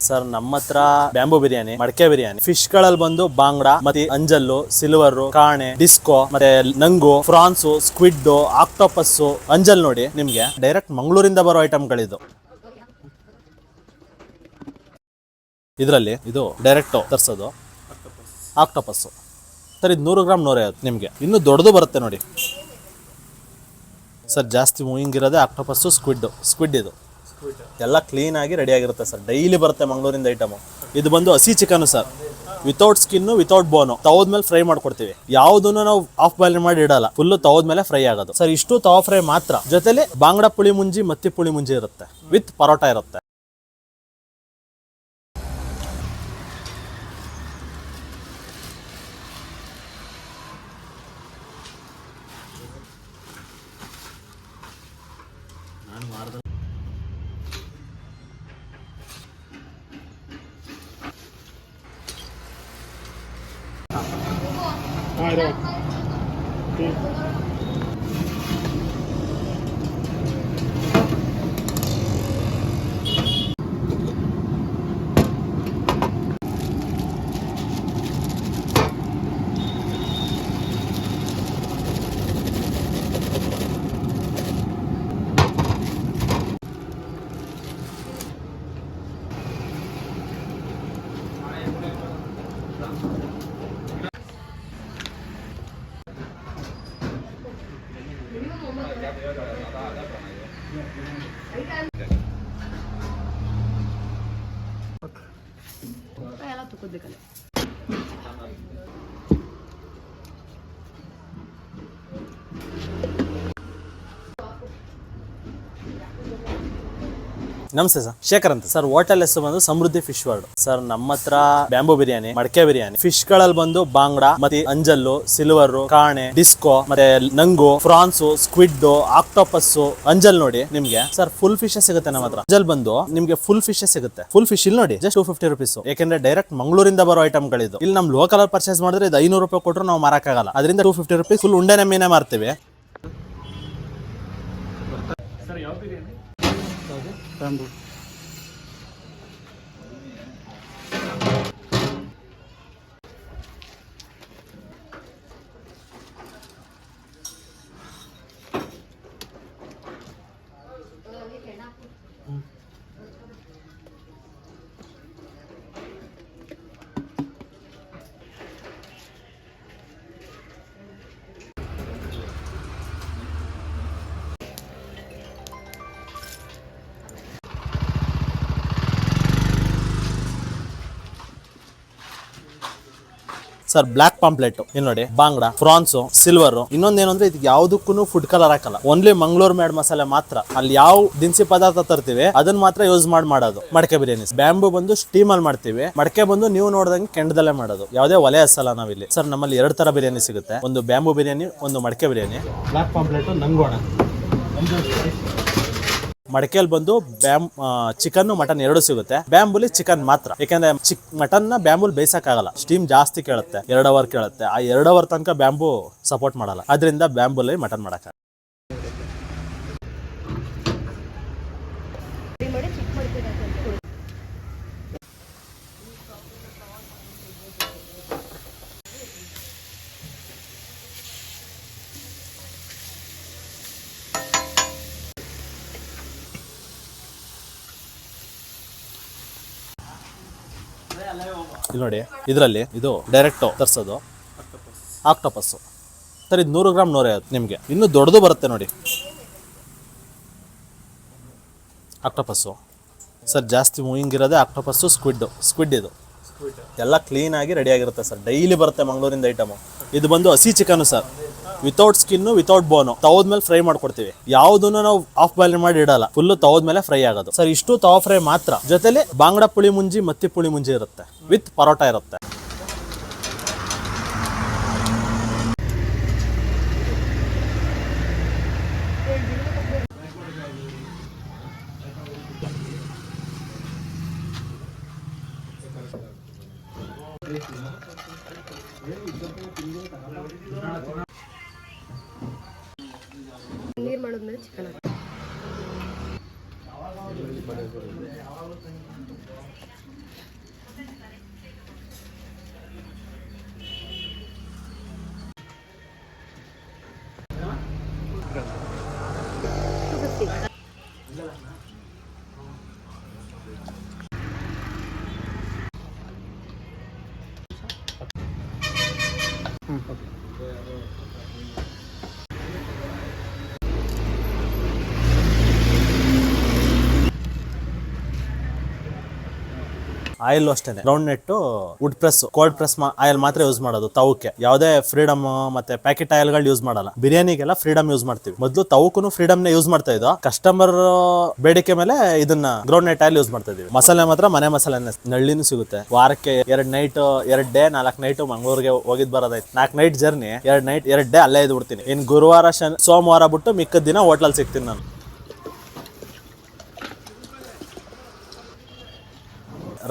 Sir ನಮ್ಮ ಹತ್ರ bamboo biryani, ಮಡಕೆ ಬಿರಿಯಾನಿ, ಫಿಶ್ ಗಳಲ್ಲಿ ಬಂದು ಬಾಂಗ್ಡಾ ಮತ್ತೆ ಅಂಜಲ್ಲು, ಸಿಲ್ವರ್, ಕಾಣೆ, ಡಿಸ್ಕೋ, ಮತ್ತೆ ನಂಗು, ಫ್ರಾನ್ಸ್, ಸ್ಕ್ವಿಡ್, ಆಕ್ಟೋಪಸ್, ಅಂಜಲ್ ನೋಡಿ ನಿಮ್ಗೆ ಡೈರೆಕ್ಟ್ ಮಂಗಳೂರಿಂದ ಬರೋ ಐಟಮ್ಗಳಿದು. ಇದರಲ್ಲಿ ಇದು ಡೈರೆಕ್ಟ್ ತರಿಸೋದು ಆಕ್ಟೋಪಸ್ ಸರ್. ಇದು 100 ಗ್ರಾಮ್ 150 ನಿಮಗೆ. ಇನ್ನು ದೊಡ್ಡದು ಬರುತ್ತೆ ನೋಡಿ ಸರ್. ಜಾಸ್ತಿ ಮೂವಿಂಗ್ ಇರೋದೇ ಆಕ್ಟೋಪಸ್ಸು, ಸ್ಕ್ವಿಡ್ ಇದು ಎಲ್ಲ ಕ್ಲೀನ್ ಆಗಿ ರೆಡಿ ಆಗಿರುತ್ತೆ ಸರ್. ಡೈಲಿ ಬರುತ್ತೆ ಮಂಗಳೂರಿಂದ ಐಟಮು. ಇದು ಬಂದು ಹಸಿ chicken sir, without skin, without bone. ತವದ ಮೇಲೆ ಫ್ರೈ ಮಾಡ್ಕೊಡ್ತೀವಿ. ಯಾವುದನ್ನು ನಾವು ಆಫ್ ಬಾಯ್ಲ್ ಮಾಡಿ ಇಡಲ್ಲ, ಫುಲ್ ತವದ ಮೇಲೆ ಫ್ರೈ ಆಗೋದು ಸರ್. ಇಷ್ಟು ತವಾ ಫ್ರೈ ಮಾತ್ರ. ಜೊತೆಲಿ ಬಾಂಗ್ಡಾ ಪುಳಿ ಮುಂಜಿ, ಮತ್ತಿ ಪುಳಿ ಮುಂಜಿ ಇರುತ್ತೆ, ವಿತ್ ಪರೋಟ ಇರುತ್ತೆ. ನಮಸ್ತೆ ಸರ್, ಶೇಖರ್ ಅಂತ ಸರ್. ಹೋಟೆಲ್ ಹೆಸರು ಬಂದು ಸಮೃದ್ಧಿ ಫಿಶ್ ವರ್ಲ್ಡ್ ಸರ್. ನಮ್ಮ ಹತ್ರ ಬ್ಯಾಂಬೂ ಬಿರಿಯಾನಿ, ಮಡಕೆ ಬಿರಿಯಾನಿ, ಫಿಶ್ ಗಳಲ್ಲಿ ಬಂದು ಬಾಂಗ್ಡಾ ಮತ್ತೆ ಅಂಜಲ್ಲು, ಸಿಲ್ವರ್, ಕಾಣೆ, ಡಿಸ್ಕೋ, ಮತ್ತೆ ನಂಗು, ಫ್ರಾನ್ಸ್, ಸ್ಕ್ವಿಡ್, ಆಕ್ಟೋಪಸ್, ಅಂಜಲ್ ನೋಡಿ ನಿಮ್ಗೆ ಸರ್ ಫುಲ್ ಫಿಶ್ ಸಿಗುತ್ತೆ ನಮ್ಮ ಹತ್ರ. ಅಂಜಲ್ ಬಂದು ನಿಮ್ಗೆ ಫುಲ್ ಫಿಶ್ ಸಿಗುತ್ತೆ. ಫುಲ್ ಫಿಶ್ ಇಲ್ಲಿ ನೋಡಿ ಜಸ್ಟ್ 250 ರುಪೀಸ್. ಯಾಕಂದ್ರೆ ಡೈರೆಕ್ಟ್ ಮಂಗಳೂರಿಂದ ಬರೋ ಐಟಮ್ಗಳಿದು. ಇಲ್ಲಿ ನಮ್ ಲೋಕಲ್ ಪರ್ಚೇಸ್ ಮಾಡಿದ್ರೆ ಇದು 500 ರೂಪಾಯಿ ಕೊಟ್ಟರು ನಾವು ಮಾರಕ್ಕಾಗಲ್ಲ. ಅದರಿಂದ 250 ರುಪೀಸ್ ಫುಲ್ ಉಂಡೆನೆ ಮೀನೇ ಮಾರ್ತೀವಿ. Bamboo sir. ಬ್ಲಾಕ್ ಪಾಂಪ್ಲೆಟ್ ಇಲ್ಲಿ ನೋಡಿ, ಬಾಂಗ್ಡಾ, ಫ್ರಾನ್ಸ್, ಸಿಲ್ವರ್. ಇನ್ನೊಂದೇನು ಅಂದ್ರೆ ಇದಕ್ಕೆ ಯಾವ್ದಕ್ಕೂ ಫುಡ್ ಕಲರ್ ಹಾಕಲ್ಲ. ಓನ್ಲಿ ಮಂಗಳೂರು ಮೇಡ್ ಮಸಾಲೆ ಮಾತ್ರ. ಅಲ್ಲಿ ಯಾವ ದಿನಸಿ ಪದಾರ್ಥ ತರ್ತೀವಿ ಅದನ್ನ ಮಾತ್ರ ಯೂಸ್ ಮಾಡೋದು. ಮಡಕೆ ಬಿರಿಯಾನಿ ಬ್ಯಾಂಬೂ ಬಂದು ಸ್ಟೀಮ್ ಅಲ್ಲಿ ಮಾಡ್ತೀವಿ. ಮಡಕೆ ಬಂದು ನೀವು ನೋಡಿದಂಗೆ ಕೆಂಡದಲ್ಲೇ ಮಾಡೋದು. ಯಾವುದೇ ಒಲೆ ಹಸಲ್ಲ ನಾವಿಲ್ಲಿ ಸರ್. ನಮ್ಮಲ್ಲಿ 2 ತರ ಬಿರಿಯಾನಿ ಸಿಗುತ್ತೆ, ಒಂದು ಬ್ಯಾಂಬೂ ಬಿರಿಯಾನಿ, ಒಂದು ಮಡಕೆ ಬಿರಿಯಾನಿ. ಬ್ಲಾಕ್ ಪಾಂಪ್ಲೆಟ್ ನಂಗೋಣ. ಮಡಕೆಯಲ್ಲಿ ಬಂದು ಚಿಕನ್, ಮಟನ್ 2 ಸಿಗುತ್ತೆ. ಬ್ಯಾಂಬೂಲಿ ಚಿಕನ್ ಮಾತ್ರ. ಯಾಕಂದ್ರೆ ಮಟನ್ ನ ಬ್ಯಾಂಬೂಲ್ ಬೇಯಿಸಕ್ಕಾಗಲ್ಲ, ಸ್ಟೀಮ್ ಜಾಸ್ತಿ ಕೇಳುತ್ತೆ, 2 ಅವರ್ ಕೇಳುತ್ತೆ. ಆ 2 ಅವರ್ ತನಕ ಬ್ಯಾಂಬೂ ಸಪೋರ್ಟ್ ಮಾಡಲ್ಲ. ಅದರಿಂದ ಬ್ಯಾಂಬೂಲಿ ಮಟನ್ ಮಾಡಕ. ಇಲ್ಲಿ ನೋಡಿ, ಇದರಲ್ಲಿ ಇದು ಡೈರೆಕ್ಟ್ ತರಿಸೋದು ಆಕ್ಟೋಪಸ್ ಸರ್. ಇದು 100 ಗ್ರಾಮ್ 150 ನಿಮಗೆ. ಇನ್ನು ದೊಡ್ಡದು ಬರುತ್ತೆ ನೋಡಿ ಆಕ್ಟೋಪಸ್ಸು ಸರ್. ಜಾಸ್ತಿ ಮೂವಿಂಗ್ ಇರೋದೇ ಆಕ್ಟೋಪಸ್ಸು, ಸ್ಕ್ವಿಡ್ ಇದು ಎಲ್ಲ ಕ್ಲೀನ್ ಆಗಿ ರೆಡಿ ಆಗಿರುತ್ತೆ ಸರ್. ಡೈಲಿ ಬರುತ್ತೆ ಮಂಗಳೂರಿಂದ ಐಟಮು. ಇದು ಬಂದು ಹಸಿ chicken sir, without skin, without bone. ತವದ ಮೇಲೆ ಫ್ರೈ ಮಾಡ್ಕೊಡ್ತೀವಿ. ಯಾವುದನ್ನು ನಾವು ಆಫ್ ಬಾಯ್ಲ್ ಮಾಡಿ ಇಡಲ್ಲ, ಫುಲ್ ತವದ ಮೇಲೆ ಫ್ರೈ ಆಗೋದು ಸರ್. ಇಷ್ಟು ತವಾ ಫ್ರೈ ಮಾತ್ರ. ಜೊತೆಲಿ ಬಾಂಗ್ಡಾ ಪುಳಿ ಮುಂಜಿ, ಮತ್ತಿ ಪುಳಿ ಮುಂಜಿ ಇರುತ್ತೆ, ವಿತ್ ಪರೋಟ ಇರುತ್ತೆ. ನೀರು ಮಾಡಿದ್ಮೇಲೆ ಚಿಕನ್ ಆಯಿಲ್ ಅಷ್ಟೇನೆ groundnut wood press cold press oil ಮಾತ್ರ ಯೂಸ್ ಮಾಡೋದು ತವಕ್ಕೆ. ಯಾವುದೇ ಫ್ರೀಡಮ್ ಮತ್ತೆ ಪ್ಯಾಕೆಟ್ ಆಯಿಲ್ಗಳು ಯೂಸ್ ಮಾಡಲ್ಲ. ಬಿರಿಯಾನಿಗೆಲ್ಲ ಫ್ರೀಡಮ್ ಯೂಸ್ ಮಾಡ್ತೀವಿ. ಮೊದಲು ತವಕ್ಕೂ ಫ್ರೀಡಮ್ ನೇ ಯೂಸ್ ಮಾಡ್ತಾ ಇದ್ದೋ. ಕಸ್ಟಮರ್ ಬೇಡಿಕೆ ಮೇಲೆ ಇದನ್ನ ಗ್ರೌಂಡ್ ನೆಟ್ ಆಯಿಲ್ ಯೂಸ್ ಮಾಡ್ತಾ ಇದೀವಿ. ಮಸಾಲೆ ಮಾತ್ರ ಮನೆ ಮಸಾಲೆನೇ, ನಳ್ಳಿನೂ ಸಿಗುತ್ತೆ. ವಾರಕ್ಕೆ 2 ನೈಟ್ 2 ಡೇ 4 ನೈಟ್ ಮಂಗಳೂರಿಗೆ ಹೋಗಿದ್ ಬರೋದಾಯ್ತು. 4 ನೈಟ್ ಜರ್ನಿ, 2 ನೈಟ್ 2 ಡೇ ಅಲ್ಲೇ ಇದ್ದು ಬಿಡ್ತೀನಿ. ಇನ್ ಗುರುವಾರ ಸೋಮವಾರ ಬಿಟ್ಟು ಮಿಕ್ಕದ ದಿನ ಹೋಟ್ಲಲ್ಲಿ ಸಿಗ್ತೀನಿ ನಾನು.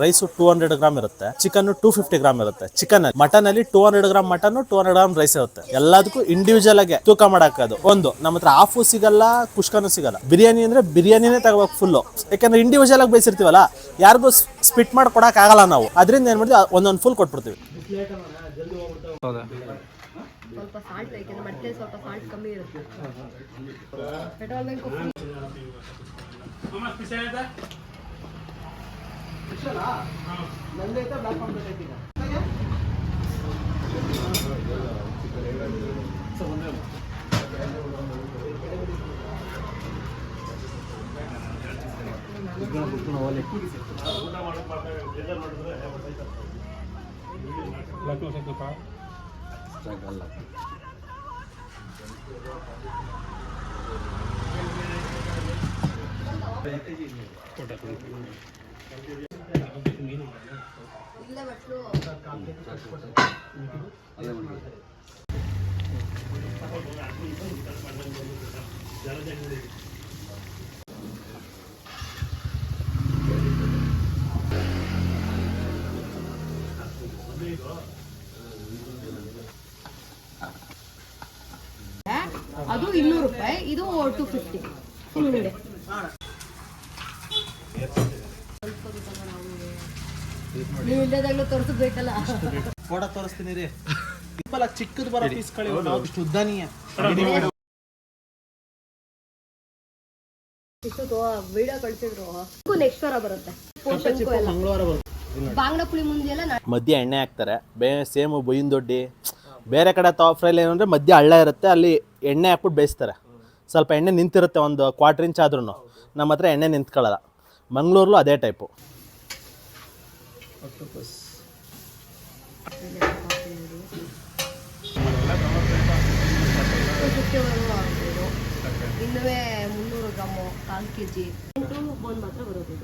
ರೈಸ್ 200 ಗ್ರಾಮ್ ಇರುತ್ತೆ, ಚಿಕನ್ 250 ಗ್ರಾಮ್ ಇರುತ್ತೆ. ಚಿಕನ್ ಮಟನ್ ಅಲ್ಲಿ 200 ಗ್ರಾಮ್ ಮಟನ್, 200 ಗ್ರಾಮ್ ರೈಸ್ ಇರುತ್ತೆ. ಎಲ್ಲದಕ್ಕೂ ಇಂಡಿವಿಜುವಲ್ ಆಗಿ ತೂಕ ಮಾಡಾಕೋದು. ಒಂದು ನಮ್ಮ ಹತ್ರ ಹಾಫು ಸಿಗಲ್ಲ, ಕುಷ್ಕನೂ ಸಿಗಲ್ಲ. ಬಿರಿಯಾನಿ ಅಂದ್ರೆ ಬಿರಿಯಾನಿನೇ ತಗೋಬೇಕು ಫುಲ್ಲು. ಯಾಕಂದ್ರೆ ಇಂಡಿವಿಜುವಲ್ ಆಗಿ ಬೇಯಿಸಿರ್ತೀವಲ್ಲ, ಯಾರಿಗೂ ಸ್ಪಿಟ್ ಮಾಡಿ ಕೊಡಕ್ ಆಗಲ್ಲ ನಾವು. ಅದರಿಂದ ಏನ್ ಮಾಡ್ತೀವಿ, ಒಂದೊಂದು ಫುಲ್ ಕೊಟ್ಬಿಡ್ತೀವಿ. ಸ್ವಲ್ಪ ಸಾಲ್ಟ್ ಯಾಕೆಂದ್ರೆ ಮಟ್ಟೆ ಸ್ವಲ್ಪ ಸಾಲ್ಟ್ ಕಮ್ಮಿ ಇರುತ್ತೆ. ಪೆಟ್ರೋಲ್ ಬಂಕ್ ಅದು 200 ರೂಪಾಯಿ, ಇದು 250. ನೀವು ಇಲ್ಲದಾಗಲೂ ತೋರಿಸ್ಬೇಕಲ್ಲ. ಫೋಟೋ ತೋರಿಸ್ತೀನಿ ರೀ. ಚಿಕ್ಕದು ಬರೋ ಪೀಸ್ಗಳು ಉದ್ದಾನಿಯ ವಿಡಿಯೋ ಕಳ್ಸಿದ್ರು. ನೆಕ್ಸ್ಟ್ ವಾರ ಬರುತ್ತೆ. ಬಾಂಗ್ಲಾ ಪುಳಿ ಮುಂದೆಲ್ಲ ಮಧ್ಯ ಎಣ್ಣೆ ಹಾಕ್ತಾರೆ. ಸೇಮು ಬೊಯ್ಯಿನ ದೊಡ್ಡಿ ಬೇರೆ ಕಡೆ ಫ್ರೈಲ್ ಏನಂದ್ರೆ ಮಧ್ಯ ಹಳ್ಳ ಇರುತ್ತೆ, ಅಲ್ಲಿ ಎಣ್ಣೆ ಹಾಕ್ಬಿಟ್ಟು ಬೇಯಿಸ್ತಾರೆ. ಸ್ವಲ್ಪ ಎಣ್ಣೆ ನಿಂತಿರುತ್ತೆ, ಒಂದು 1/4 ಇಂಚ್ ಆದ್ರೂ. ನಮ್ಮ ಹತ್ರ ಎಣ್ಣೆ ನಿಂತ್ಕೊಳ್ಳಲ್ಲ. ಮಂಗಳೂರಲ್ಲೂ ಅದೇ ಟೈಪು. ಇನ್ನುವೇ 300 ಗ್ರಾಮು, 1/4 kg ಬೋನ್ ಮಾತ್ರ ಬರೋದು.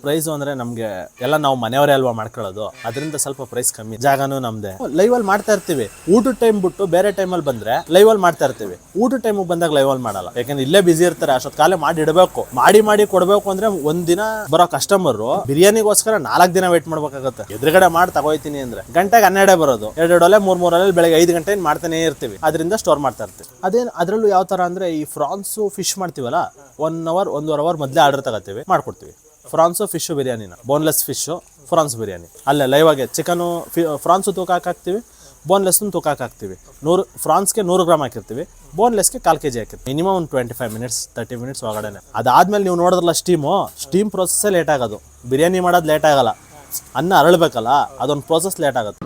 ಪ್ರೈಸು ಅಂದರೆ ನಮಗೆ ಎಲ್ಲ ನಾವು ಮನೆಯವರೇ ಅಲ್ವಾ ಮಾಡ್ಕೊಳ್ಳೋದು, ಅದರಿಂದ ಸ್ವಲ್ಪ ಪ್ರೈಸ್ ಕಮ್ಮಿ. ಜಾಗನೂ ನಮ್ಮದೇ. ಲೈವಲ್ಲಿ ಮಾಡ್ತಾ ಇರ್ತೀವಿ. ಊಟದ ಟೈಮ್ ಬಿಟ್ಟು ಬೇರೆ ಟೈಮಲ್ಲಿ ಬಂದರೆ ಲೈವಲ್ಲಿ ಮಾಡ್ತಾ ಇರ್ತೀವಿ. ಊಟದ ಟೈಮಿಗೆ ಬಂದಾಗ ಲೈವಲ್ಲಿ ಮಾಡಲ್ಲ, ಯಾಕಂದ್ರೆ ಇಲ್ಲೇ ಬಿಸಿ ಇರ್ತಾರೆ. ಅಷ್ಟೊತ್ತು ಕಾಲೇ ಮಾಡಿ ಇಡಬೇಕು. ಮಾಡಿ ಕೊಡಬೇಕು ಅಂದರೆ ಒಂದಿನ ಬರೋ ಕಸ್ಟಮರು ಬಿರಿಯಾನಿಗೋಸ್ಕರ 4 ದಿನ ವೇಟ್ ಮಾಡ್ಬೇಕಾಗುತ್ತೆ. ಎದುರುಗಡೆ ಮಾಡಿ ತಗೋಯ್ತೀನಿ ಅಂದರೆ ಗಂಟೆಗೆ 12 ಬರೋದು. 2 ಒಲೆ 3 ಒಲೆ ಬೆಳಗ್ಗೆ 5 ಗಂಟೆ ಮಾಡ್ತಾನೆ ಇರ್ತೀವಿ. ಅದರಿಂದ ಸ್ಟೋರ್ ಮಾಡ್ತಾ ಇರ್ತೀವಿ. ಅದರಲ್ಲೂ ಯಾವ ಥರ ಅಂದರೆ ಈ ಫ್ರಾನ್ಸು ಫಿಶ್ ಮಾಡ್ತೀವಲ್ಲ, 1 ಅವರ್ ಮೊದಲೇ ಆರ್ಡರ್ ತಗೋತೀವಿ, ಮಾಡ್ಕೊಡ್ತೀವಿ. ಫ್ರಾನ್ಸು ಫಿಶು ಬಿರಿಯಾನಿನ, ಬೋನ್ಲೆಸ್ ಫಿಶು ಫ್ರಾನ್ಸ್ ಬಿರಿಯಾನಿ ಅಲ್ಲೇ ಲೈವ್ ಆಗಿ. ಚಿಕನು ಫ್ರಾನ್ಸು ತೂಕ ಹಾಕ್ತೀವಿ, ಬೋನ್ಲೆಸ್ನು ತೂಕ ಹಾಕ್ತೀವಿ. ಫ್ರಾನ್ಸ್ಗೆ 100 ಗ್ರಾಮ್ ಹಾಕಿರ್ತೀವಿ, ಬೋನ್ಲೆಸ್ಗೆ 1/4 kg ಹಾಕಿರ್ತೀವಿ. ಮಿನಿಮಮ್ ಒಂದು 25 ಮಿನಿಟ್ಸ್ 30 ಮಿನಿಟ್ಸ್ ಒಳಗಡೆ. ಅದಾದ್ಮೇಲೆ ನೀವು ನೋಡಿದ್ರಲ್ಲ ಸ್ಟೀಮ್ ಪ್ರೊಸೆಸ್ಸೇ ಲೇಟ್ ಆಗೋದು. ಬಿರಿಯಾನಿ ಮಾಡೋದು ಲೇಟ್ ಆಗಲ್ಲ, ಅನ್ನ ಅರಳಬೇಕಲ್ಲ, ಅದೊಂದು ಪ್ರೊಸೆಸ್ ಲೇಟ್ ಆಗುತ್ತೆ.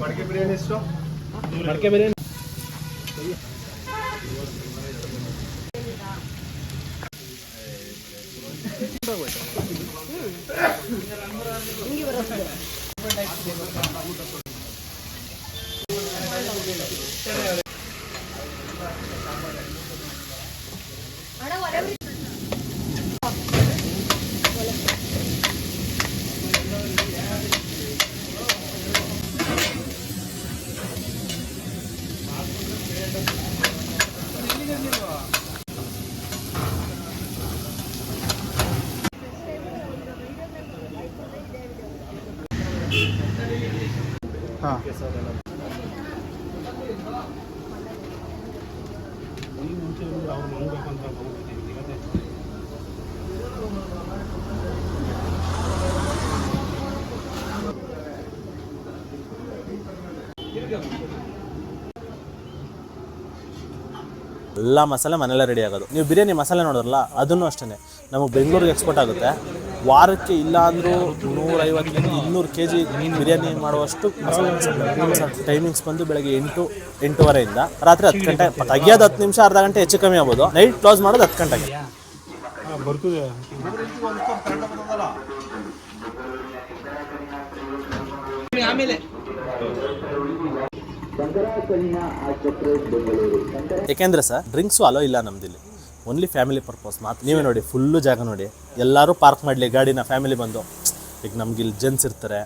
ಮಡಿಕೆ ಬಿರಿಯಾನಿ ಎಷ್ಟು? ಮಡಿಕೆ ಬಿರಿಯಾನಿ ಹಿಂಗೆ ಬರುತ್ತೆ. ಹಾಂ ಎಲ್ಲ ಮಸಾಲೆ ಮನೆಯಲ್ಲೇ ರೆಡಿ ಆಗೋದು. ನೀವು ಬಿರಿಯಾನಿ ಮಸಾಲೆ ನೋಡಿದ್ರಲ್ಲ ಅದನ್ನು ಅಷ್ಟೇ ನಮಗೆ ಬೆಂಗಳೂರಿಗೆ ಎಕ್ಸ್ಪೋರ್ಟ್ ಆಗುತ್ತೆ. ವಾರಕ್ಕೆ ಇಲ್ಲ ಅಂದರೂ 150-200 kg ಬಿರಿಯಾನಿ ಮಾಡುವಷ್ಟು ಮಸಾಲೆ. ಟೈಮಿಂಗ್ಸ್ ಬಂದು ಬೆಳಗ್ಗೆ 8-8:30 ರಾತ್ರಿ 10 ಗಂಟೆ. ತೆಗಿಯೋದು 10 ನಿಮಿಷ, ಅರ್ಧ ಗಂಟೆ ಹೆಚ್ಚು ಕಮ್ಮಿ ಆಗ್ಬೋದು. ನೈಟ್ ಕ್ಲೋಸ್ ಮಾಡೋದು 10 ಗಂಟೆಗೆ. ಬರ್ತದೆ. ಆಮೇಲೆ ಯಾಕೆಂದರೆ ಸರ್ ಡ್ರಿಂಕ್ಸು ಅಲೋ ಇಲ್ಲ ನಮ್ದಿಲ್ಲಿ. ಓನ್ಲಿ ಫ್ಯಾಮಿಲಿ ಪರ್ಪಸ್ ಮಾತ್ರ. ನೀವೇ ನೋಡಿ ಫುಲ್ಲು ಜಾಗ ನೋಡಿ, ಎಲ್ಲರೂ ಪಾರ್ಕ್ ಮಾಡಲಿ ಗಾಡಿನ. ಫ್ಯಾಮಿಲಿ ಬಂದು ಈಗ ನಮ್ಗೆ ಇಲ್ಲಿ ಜೆಂಟ್ಸ್ ಇರ್ತಾರೆ,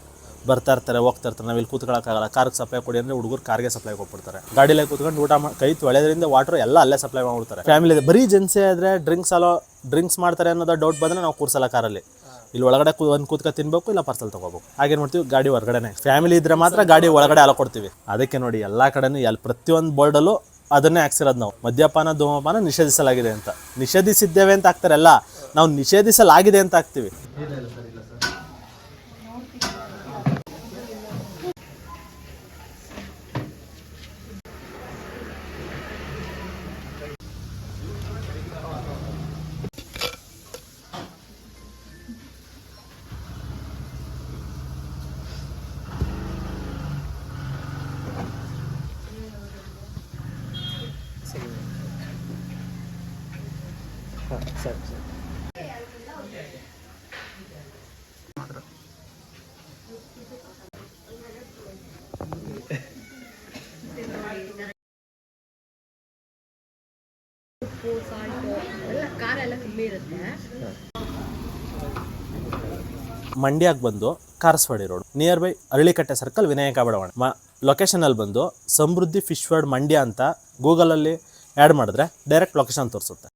ಬರ್ತಾ ಇರ್ತಾರೆ, ಹೋಗ್ತಾ ಇರ್ತಾರೆ. ನಾವಿಲ್ಲಿ ಕೂತ್ಕೊಳ್ಳೋಕ್ಕಾಗಲ್ಲ. ಕಾರ್ಗೆ ಸಪ್ಲೈ ಕೊಡಿ ಅಂದರೆ ಹುಡುಗರು ಕಾರ್ಗೆ ಸಪ್ಲೈ ಕೊಟ್ಬಿಡ್ತಾರೆ. ಗಾಡಿಲೇ ಕೂತ್ಕೊಂಡು ಊಟ ಕೈ ತೊಳೆಯೋದ್ರಿಂದ ವಾಟ್ರ್ ಎಲ್ಲ ಅಲ್ಲೇ ಸಪ್ಲೈ ಮಾಡ್ಬಿಡ್ತಾರೆ. ಫ್ಯಾಮಿಲಿ ಬರೀ ಜೆಂಟ್ಸೇ ಆದರೆ ಡ್ರಿಂಕ್ಸ್ ಮಾಡ್ತಾರೆ ಅನ್ನೋದು ಡೌಟ್ ಬಂದರೆ ನಾವು ಕೂರ್ಸಲ್ಲ ಕಾರಲ್ಲಿ. ಇಲ್ಲಿ ಒಳಗಡೆ ಒಂದು ಕೂತ್ಕ ತಿನ್ಬೇಕು, ಇಲ್ಲ ಪಾರ್ಸಲ್ ತೊಗೋಬೇಕು. ಹಾಗೇನು ಮಾಡ್ತೀವಿ, ಗಾಡಿ ಹೊರಗಡೆನೆ. ಫ್ಯಾಮಿಲಿ ಇದ್ದರೆ ಮಾತ್ರ ಗಾಡಿ ಒಳಗಡೆ ಅಲೋ ಕೊಡ್ತೀವಿ. ಅದಕ್ಕೆ ನೋಡಿ ಎಲ್ಲ ಕಡೆನೂ ಪ್ರತಿಯೊಂದು ಬೋರ್ಡಲ್ಲೂ ಅದನ್ನೇ ಹಾಕ್ಸಿರೋದು ನಾವು. ಮದ್ಯಪಾನ ಧೂಮಪಾನ ನಿಷೇಧಿಸಲಾಗಿದೆ ಅಂತ. ನಿಷೇಧಿಸಿದ್ದೇವೆ ಅಂತ ಹಾಕ್ತಾರಲ್ಲ, ನಾವು ನಿಷೇಧಿಸಲಾಗಿದೆ ಅಂತ ಹಾಕ್ತೀವಿ. ಉಪ್ಪು, ಸಾಲ್ಟು ಎಲ್ಲ ಖಾರ ಎಲ್ಲ ಕಮ್ಮಿ ಇರುತ್ತೆ. ಮಂಡ್ಯಕ್ಕೆ ಬಂದು Karasawadi road near by Aralikatte circle, Vinayaka ಬಡಾವಣೆ. ಲೊಕೇಶನಲ್ಲಿ ಬಂದು ಸಮೃದ್ಧಿ ಫಿಶ್ ವರ್ಡ್ ಮಂಡ್ಯ ಅಂತ ಗೂಗಲಲ್ಲಿ ಆ್ಯಡ್ ಮಾಡಿದ್ರೆ ಡೈರೆಕ್ಟ್ ಲೊಕೇಶನ್ ತೋರಿಸುತ್ತೆ.